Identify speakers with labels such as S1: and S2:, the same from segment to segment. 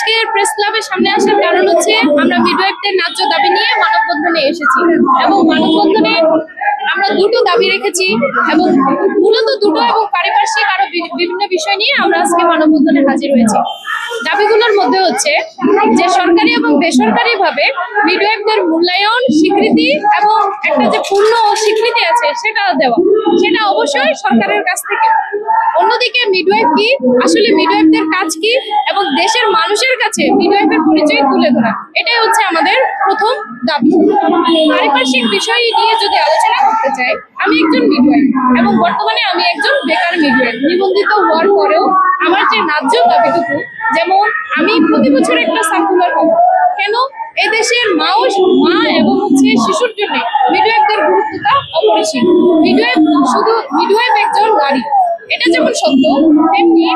S1: আজকের প্রেস ক্লাবের সামনে আসার কারণ হচ্ছে আমরা মিডওয়াইফদের ন্যায্য দাবি নিয়ে মানববন্ধনে এসেছি এবং মানববন্ধনে আমরা দুটো দাবি রেখেছি এবং মূলত দুটো এবং পারিপার্শ্বিক আরো বিভিন্ন বিষয় নিয়ে আমরা আজকে মানববন্ধনে হাজির হয়েছি। দাবিগুলোর মধ্যে হচ্ছে যে সরকারি এবং বেসরকারি ভাবে মিডওয়াইফদের মূল্যায়ন, স্বীকৃতি এবং একটা যে পূর্ণ স্বীকৃতি আছে সেটা দেওয়া, সেটা অবশ্যই সরকারের কাছ থেকে। অন্যদিকে মিডওয়াইফ কি, আসলে মিডওয়াইফদের কাজ কি এবং দেশের মানুষের কাছে মিডওয়াইফের পরিচয় তুলে ধরা, এটাই হচ্ছে আমাদের প্রথম দাবি। পারিপার্শ্বিক বিষয় নিয়ে যদি আলোচনা করতে চাই, আমি একজন মিডওয়াইফ এবং বর্তমানে আমি একজন বেকার মিডওয়াইফ। নিবন্ধিত হওয়ার পরেও আমার যে ন্যায্য দাবিটুকু, যেমন আমি প্রতি বছর একটা সার্কুলার পাবো, কেন এদেশের মা এবং শিশুর জন্য মিডওয়াইফদের গুরুত্বটা অপরিসীম। মিডওয়াইফ একজন নারী, এটা যেমন সত্য, তেমনি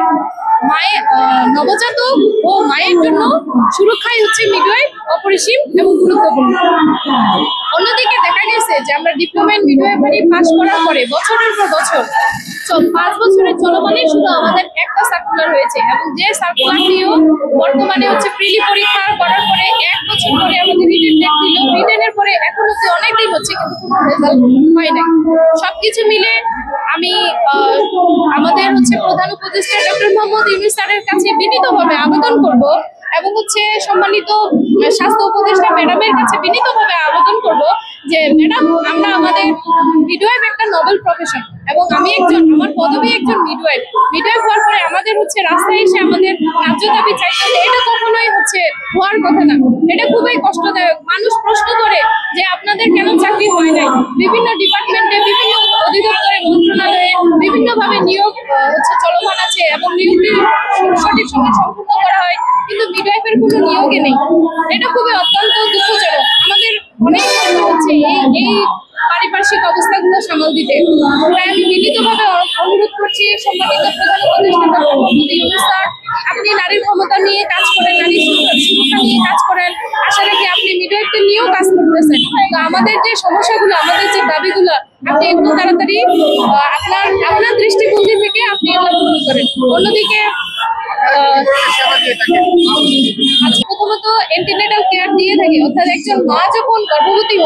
S1: নবজাতক ও মায়ের জন্য সুরক্ষাই হচ্ছে মিডওয়াইফ অপরিসীম এবং গুরুত্বপূর্ণ। অন্যদিকে দেখা গেছে যে আমরা ডিপ্লোমা ইন মিডওয়াইফারি পাস করার পরে বছরের পর বছর 5 বছরের চলমানে শুধু আমাদের একটা সার্কুলার হয়েছে এবং যে সার্কুলারটিও বর্তমানে প্রিলি পরীক্ষা করার পরে 1 বছর পরে আমাদের রিটেন ডেট দিল। রিটেনের পরে এখন অনেকদিন হচ্ছে কিন্তু কোনো রেজাল্ট হয় নাই। সবকিছু মিলে আমি আমাদের প্রধান উপদেষ্টা ডক্টর মোহাম্মদ ইউনূস স্যারের কাছে বিনীতভাবে আবেদন করব এবং সম্মানিত স্বাস্থ্য উপদেষ্টা ম্যাডামের কাছে বিনীতভাবে আবেদন করব যে ম্যাডাম, আমরা আমাদের মিডওয়াইফ একটা নোবেল প্রফেশন এবং আমার পদবী একজন মিডওয়াইফ হওয়ার পরে আমাদের রাস্তায় এসে আমাদের ন্যায্য দাবি চাইতে, এটা কখনোই হওয়ার কথা না। এটা খুবই কষ্টদায়ক। মানুষ প্রশ্ন করে যে আপনাদের কেন চাকরি হয় নাই। বিভিন্ন ডিপার্টমেন্টে, বিভিন্ন অধিদপ্তরে, মন্ত্রণালয়ে বিভিন্নভাবে নিয়োগ চলমান আছে এবং নিয়োগটি সঠিক সময় সম্পূর্ণ করা হয়, কিন্তু মিডওয়াইফের কোনো নিয়োগে নেই। এটা খুবই অত্যন্ত দুঃখজনক। আমাদের অনেক কষ্ট হচ্ছে এই পারিপার্শ্বিক অবস্থাগুলো সামাল দিতে। তাই আমি বিনীতভাবে অনুরোধ করছি সম্মানিত প্রধান উপদেষ্টা ডক্টর মোহাম্মদ ইউনূস স্যার, আপনি নারীর ক্ষমতা নিয়ে কাজ করেন, নারীর সুরক্ষা নিয়ে কাজ করেন, আশা রাখি আপনি মিডওয়াইফদের নিয়েও কাজ করতেছেন। তো আমাদের যে সমস্যাগুলো, আমাদের যে দাবিগুলো, আপনি একটু তাড়াতাড়ি আপনার দৃষ্টিভঙ্গি থেকে আপনি এগুলো পূরণ করেন। অন্যদিকে প্রথমত এন্টিনেটাল কেয়ার দিয়ে থাকে, অর্থাৎ একজন মা যখন গর্ভবতী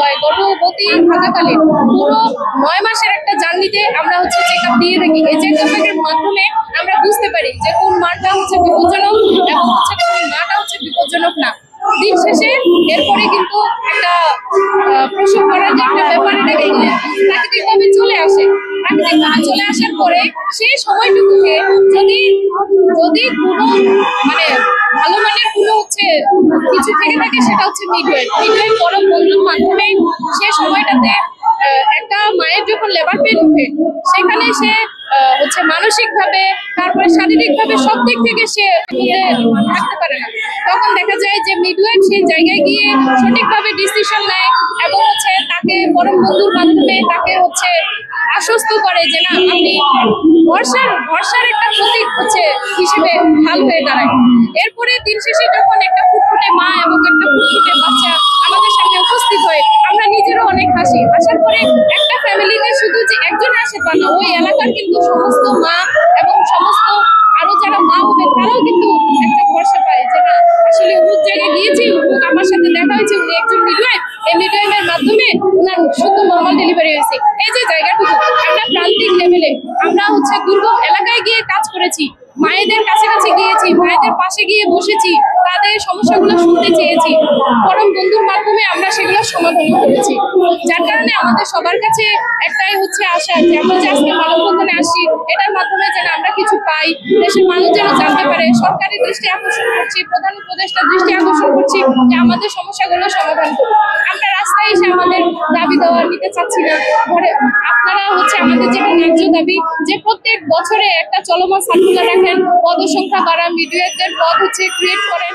S1: থাকাকালীন পুরো 9 মাসের একটা জার্নিতে আমরা চেক আপ দিয়ে থাকি। এই চেক আপের মাধ্যমে আমরা বুঝতে পারি যে কোন মাটা বিপজ্জনক এবং কোন মাটা বিপজ্জনক না। দিন শেষে এরপরে কিন্তু একটা প্রসব করার যে একটা ব্যাপার, এটা কিন্তু প্রাকৃতিকভাবে চলে আসে। প্রাকৃতিকভাবে চলে আসার পরে সেই সময়টুকুকে যদি কোনো ভালো মানের কোনো কিছু থেকে থাকে, সেটা মিডওয়াইফ বড় বন্ধুর মাধ্যমে সে সময়টাতে একটা মায়ের যখন লেবার পেন উঠে, সেখানে সে মানসিকভাবে, তারপরে শারীরিকভাবে সব দিক থেকে সে থাকতে পারে না। তখন দেখা যায় যে মিডওয়াইফ সেই জায়গায় গিয়ে সঠিকভাবে ডিসিশন নেয় এবং তাকে পরম বন্ধুর মাধ্যমে তাকে আশ্বস্ত করে যে না, আপনি ভরসার একটা প্রতীক হিসেবে ঢাল হয়ে দাঁড়ায়। এরপরে দিন শেষে যখন একটা ফুটফুটে মা এবং একটা ফুটফুটে বাচ্চা আমাদের সামনে উপস্থিত হয়, আমরা নিজেরও অনেক হাসি। আসার পরে একটা ফ্যামিলিতে শুধু যে একজন আসে তা না, ওই এলাকার কিন্তু সমস্ত মা এবং সমস্ত আরো যারা মা হবে তারাও কিন্তু একটা ভরসা পায় যে না, আসলে অমুক জায়গায় গিয়েছি, আমার সাথে দেখা হয়েছে, উনি একজন মিডওয়াইফ, এই মিডওয়াইফের মাধ্যমে ওনার শুধু নর্মাল ডেলিভারি হয়েছে। এই যে জায়গাটুকু আমরা প্রান্তিক লেভেলে, আমরা দুর্গম এলাকায় গিয়ে কাজ করেছি, মায়েদের কাছাকাছি গিয়েছি, মায়েদের পাশে গিয়ে বসেছি, তাদের সমস্যাগুলো শুনতে চেয়েছি, পরম বন্ধুর মাধ্যমে আমরা সেগুলো সমাধান করেছি। যার কারণে আমাদের সবার কাছে একটাই আশা যে আমরা যে আজকে মানববন্ধনে আসছি, এটার মাধ্যমে যেন আমরা কিছু পাই, দেশের মানুষ যেন জানতে পারে। সরকারি দৃষ্টি আকর্ষণ করছি, প্রধান উপদেষ্টার দৃষ্টি আকর্ষণ করছি যে আমাদের সমস্যাগুলো সমাধান করুন। আমরা রাস্তায় এসে আমাদের দাবি দেওয়া নিতে চাচ্ছি না। আপনারা আমাদের যেটা ন্যায্য দাবি, যে প্রত্যেক বছরে একটা চলমান সার্কুলার রাখেন, পদ সংখ্যা বাড়ান, মিডওয়াইফদের পদ ক্রিয়েট করেন।